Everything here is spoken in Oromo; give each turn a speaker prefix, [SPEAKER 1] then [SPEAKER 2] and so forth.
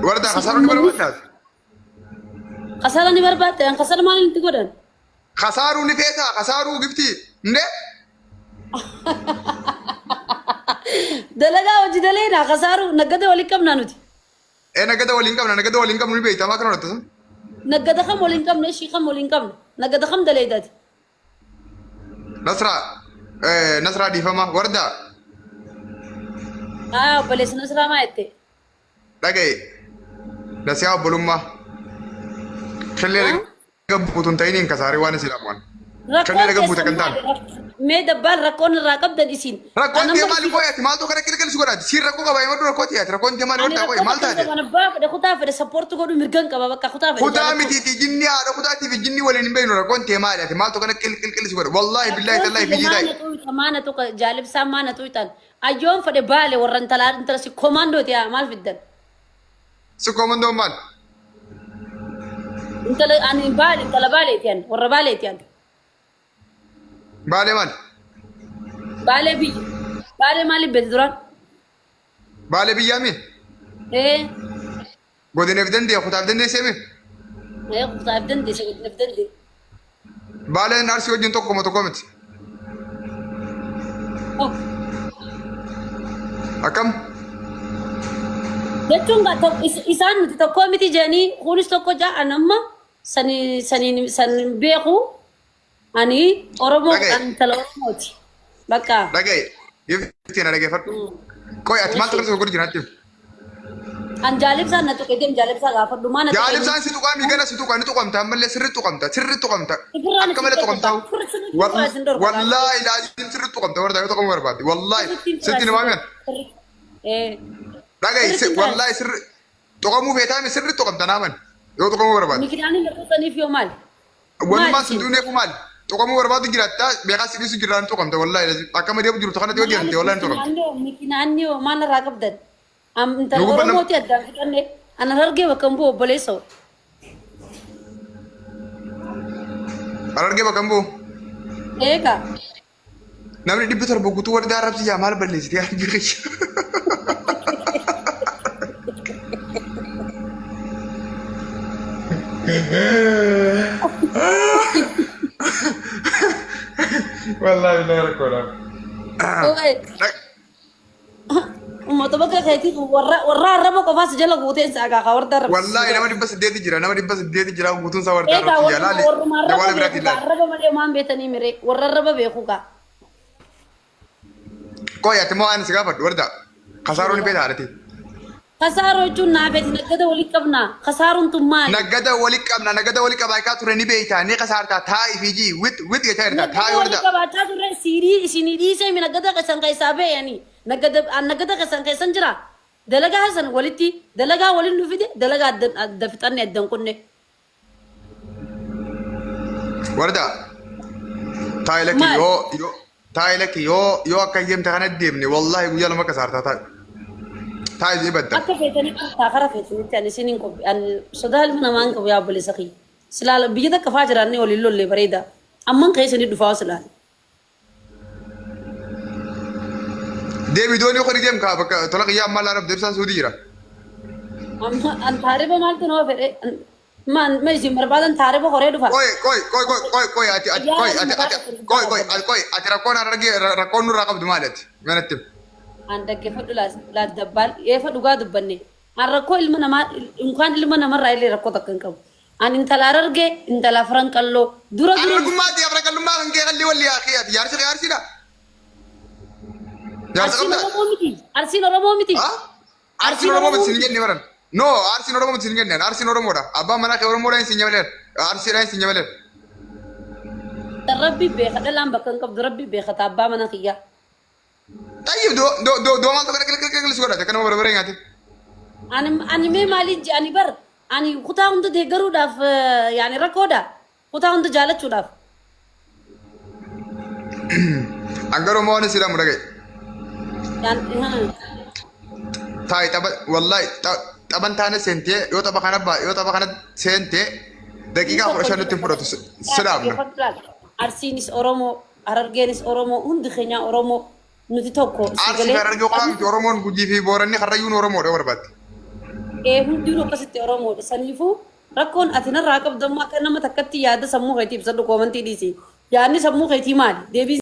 [SPEAKER 1] ورده خسروني بربادات
[SPEAKER 2] خسرني بربادات أنا خسر مالي أنت قدر
[SPEAKER 1] خساروني فيتا خسارو قفتي نه
[SPEAKER 2] دلقا وجد لينا خسارو نقد ولي كم نانوتي
[SPEAKER 1] نقد ولين كم نبيتا ما كانوا رتسم
[SPEAKER 2] نقد خم ولي كم نشي خم ولي كم نقد خم دليدات
[SPEAKER 1] نصرة نصرة دي فما ورده
[SPEAKER 2] بلس نصرة ما يتي
[SPEAKER 1] لقي نسيا بلوما خلي قبوتون تاينين كساري وانا سلامون خلي قبوت كنتان
[SPEAKER 2] مي دبال ركون راقب دنيسين
[SPEAKER 1] ركون دي مال كويت مال تو كده كده سغرات سير ركو كباي مدو ركوت يا ركون دي مال ورتا كوي مال تاجي
[SPEAKER 2] انا باب ده خطا في سبورت كودو مرغن كبا بقى خطا في
[SPEAKER 1] خطا متي تي جني ا خطا تي في جني ولا نبين ركون تي مال تو كده كل سغرات والله بالله تالله بيجي داي
[SPEAKER 2] كمان تو جالب سامان تو تان ايوم فدي بالي ورن تلار انت سي كوماندو تي مال في الدن
[SPEAKER 1] سو كوماندو مال
[SPEAKER 2] انت اني بالي انت بالي تيان ور بالي تيان
[SPEAKER 1] بالي مال
[SPEAKER 2] بالي بي بالي مالي بدران
[SPEAKER 1] بالي بيامين
[SPEAKER 2] ايه
[SPEAKER 1] بودي نفدن دي خطا بدن دي سيمي
[SPEAKER 2] ايه خطا بدن دي سيد نفدن دي
[SPEAKER 1] بالي نارسي وجن تو كومت أكم
[SPEAKER 2] jechuun isaan nuti tokko miti jedhanii kunis tokko ja'a anamma san beeku ani oromoo kan tala oromooti bakka
[SPEAKER 1] dhagay yiftiin dhaggeeffadhu koy ati maal tokko gurri jiraatti
[SPEAKER 2] an jaalibsaan na tuqe dem jaalibsaa gaafadhu maana
[SPEAKER 1] jaalibsaan si tuqaa miigana si tuqaa ni tuqamta ammallee sirri tuqamta akka malee tuqamta wallaahi laazim sirri tuqamta warra yoo tuqamu barbaadde wallaahi sitti ni maamiyan dhagay wallaahi sirri tuqamuu feetaame sirri tuqamta naaman yoo tuqamuu barbaadde
[SPEAKER 2] mikidaanii lakkutaniif yoo maal
[SPEAKER 1] walumaa si duuneefu maal tuqamuu barbaadu jiraattaa beekaa sibiisu jiraan tuqamta wallaahi akka malee jirtu kanatti yoo deemte wallaahi ni tuqamta
[SPEAKER 2] mikidaanii yoo maal irraa qabdan intala oromooti addaan fixanne ana hargee bakkan bu'u obboleessa
[SPEAKER 1] argee bakkan bu'u
[SPEAKER 2] eega
[SPEAKER 1] namni dhibbi torba guutuu warra daarabsi yaa maal balleessite yaa jirri والله لا يركونا
[SPEAKER 2] ummata bakka keetii warra arraba qofaas jala guuteen saagaa kawarda arraba
[SPEAKER 1] wallahi nama dhibba saddeeti jira guutuun isaa warda arrabsi jaalaali dabaala biraatti ilaali
[SPEAKER 2] arraba malee maan beetanii mire warra arraba beeku kaa
[SPEAKER 1] koy ati moo ani si gaafadhu warda kasaaroo ni beeta haadhati
[SPEAKER 2] kasaaroo jechuun naafeeti naggada walii qabnaa kasaaruun tun maali
[SPEAKER 1] naggada walii qabaa kaa ture ni beeyta ni kasaartaa taa'ii fi jii wit jechaa jirta taa'ii warda
[SPEAKER 2] qabaataa turre siirii isinii dhiisee mi naggada keessan keessaa beeyanii naggada keessan keessan jira dalagaa san walitti dalagaa waliin nu fide dalagaa adda fixanne addan kunne
[SPEAKER 1] warda taa'ilaki yoo akka hiyyeemte kana deemne wallahi guyyaa lama kasaartaa taa'ii ibadda
[SPEAKER 2] akka feetanii taakara feetanitti ani isiniin qobi ani sodaa ilma namaan qabu yaa obboleessa kiyya silaala biyya takka faa jiraanne waliin lollee bareeda amman keessanii dhufaa silaala
[SPEAKER 1] deebi doonii kori deem kaa bakka tola qiyyaa ammaa laarab deebisaan suudii jira
[SPEAKER 2] an taariba maaltu nama fedhe ma isin barbaadan taariba horee dhufa
[SPEAKER 1] ati rakkoon rakkoon nurraa qabdu maaliati manatti
[SPEAKER 2] an dhaggeeffadhu laaddabbaan eefa dhugaa dubbanne an rakkoo ilma namaa inkaan ilma namarraa illee rakkoo takka hin qabu an intala arge intala afran qalloo dura
[SPEAKER 1] argummaati afran qallummaa kan kee qalli walli aakiyaati yaarsidha
[SPEAKER 2] Arsiin Oromoo miti.
[SPEAKER 1] Arsiin Oromoo miti sin jenne baran. No, Arsiin Oromoo miti sin jenne. Arsiin Oromoodha. Abbaan manaa kee Oromoodhaan sin nyamaleen. Arsiidhaan sin nyamaleen.
[SPEAKER 2] Rabbi beeka dhalaan bakka hin qabdu rabbi beeka abbaa manaa kiyyaa.
[SPEAKER 1] Tayyib doomaan tokko dhaqee godhate kan nama barbaadee nyaate.
[SPEAKER 2] Ani mee maaliin ani bar ani kutaa hunda deeggaruudhaaf yaani rakkoodha. Kutaa hunda jaalachuudhaaf.
[SPEAKER 1] Angaroo moo ani silamu dhagee. Taa'ee wallahi taphan taane seentee yoo tapha kana seentee daqiiqaa 15 nutti fudhatu silaamna.
[SPEAKER 2] Arsiinis Oromoo, Harargeenis Oromoo, hundi keenya Oromoo nuti tokko.
[SPEAKER 1] Arsii Harargee qofaamti Oromoon Gujii fi Booranni Karrayyuun Oromoodha barbaadde.
[SPEAKER 2] hundinuu akkasitti Oromoodha. Saniifuu rakkoon ati narraa qabdammoo akka nama takkatti yaada sammuu keetii ibsadhu koomantii dhiisi. Yaadni sammuu keetii maali? Deebii